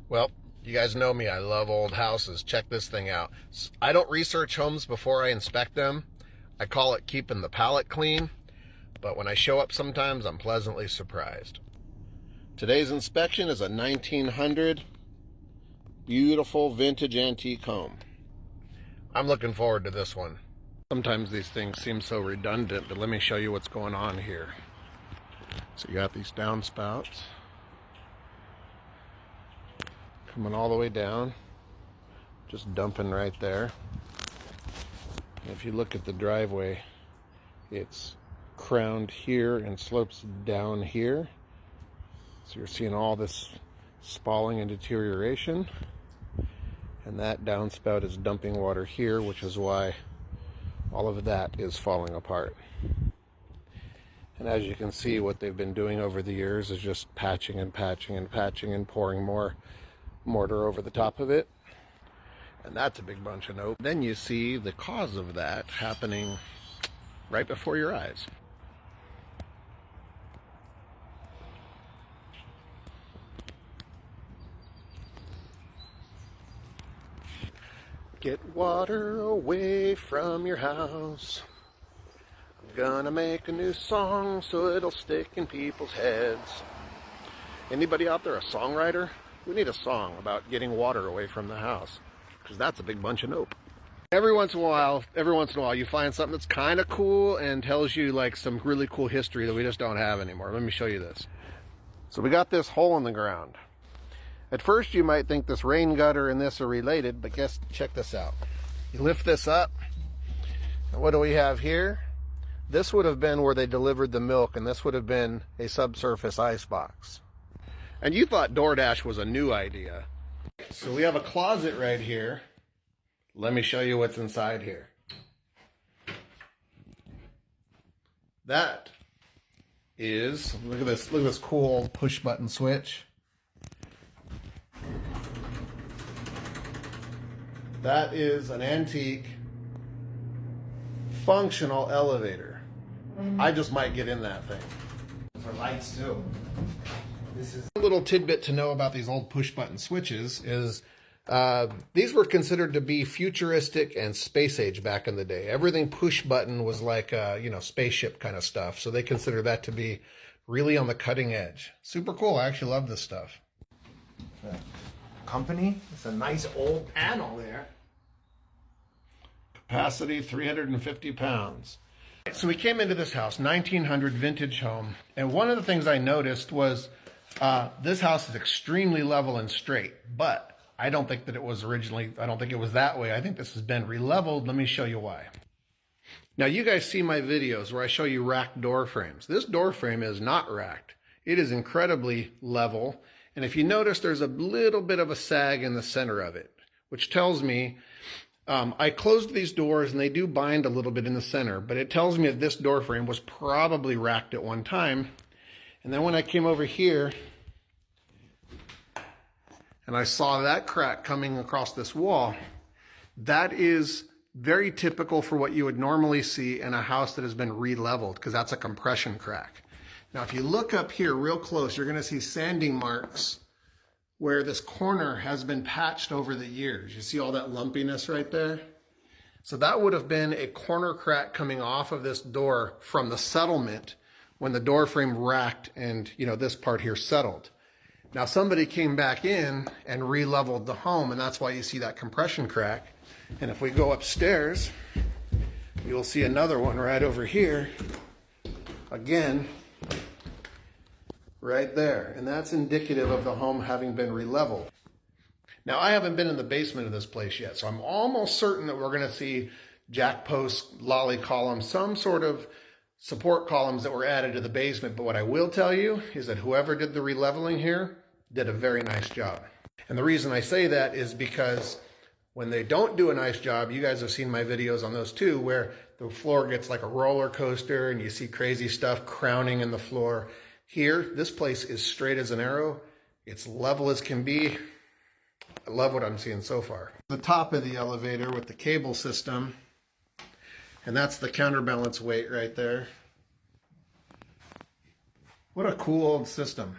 Well, you guys know me. I love old houses. Check this thing out. I don't research homes before I inspect them. I call it keeping the palate clean. But when I show up sometimes, I'm pleasantly surprised. Today's inspection is a 1900 beautiful vintage antique home. I'm looking forward to this one. Sometimes these things seem so redundant, but let me show you what's going on here. So you got these downspouts coming all the way down, just dumping right there. And if you look at the driveway, it's crowned here and slopes down here. So you're seeing all this spalling and deterioration. And that downspout is dumping water here, which is why all of that is falling apart. And as you can see, what they've been doing over the years is just patching and patching and patching and pouring more mortar over the top of it. And that's a big bunch of nope. Then you see the cause of that happening right before your eyes. Get water away from your house. I'm gonna make a new song so it'll stick in people's heads. Anybody out there a songwriter? We need a song about getting water away from the house, because that's a big bunch of nope. Every once in a while, you find something that's kind of cool and tells you like some really cool history that we just don't have anymore. Let me show you this. So we got this hole in the ground. At first you might think this rain gutter and this are related, but check this out. You lift this up, and what do we have here? This would have been where they delivered the milk, and this would have been a subsurface ice box. And you thought DoorDash was a new idea. So we have a closet right here. Let me show you what's inside here. That is, look at this cool push button switch. That is an antique functional elevator. I just might get in that thing. For lights too. This is a little tidbit to know about these old push button switches is these were considered to be futuristic and space age back in the day. Everything push button was like spaceship kind of stuff. So they consider that to be really on the cutting edge. Super cool. I actually love this stuff. Company. It's a nice old panel there. Capacity 350 pounds. So we came into this house, 1900 vintage home, and one of the things I noticed was this house is extremely level and straight, but I don't think that it was originally, I don't think it was that way. I think this has been re-leveled. Let me show you why. Now you guys see my videos where I show you racked door frames. This door frame is not racked. It is incredibly level. And if you notice, there's a little bit of a sag in the center of it, which tells me I closed these doors and they do bind a little bit in the center, but it tells me that this door frame was probably racked at one time. And then when I came over here and I saw that crack coming across this wall, that is very typical for what you would normally see in a house that has been re-leveled, because that's a compression crack. Now, if you look up here real close, you're going to see sanding marks where this corner has been patched over the years. You see all that lumpiness right there? So that would have been a corner crack coming off of this door from the settlement when the door frame racked and, this part here settled. Now, somebody came back in and re-leveled the home, and that's why you see that compression crack. And if we go upstairs, you'll see another one right over here. Again, right there, and that's indicative of the home having been re-leveled. Now, I haven't been in the basement of this place yet, so I'm almost certain that we're going to see jack posts, lolly columns, some sort of support columns that were added to the basement. But what I will tell you is that whoever did the re-leveling here did a very nice job. And the reason I say that is because when they don't do a nice job, you guys have seen my videos on those too, where the floor gets like a roller coaster and you see crazy stuff crowning in the floor. Here, this place is straight as an arrow. It's level as can be. I love what I'm seeing so far. The top of the elevator with the cable system, and that's the counterbalance weight right there. What a cool old system.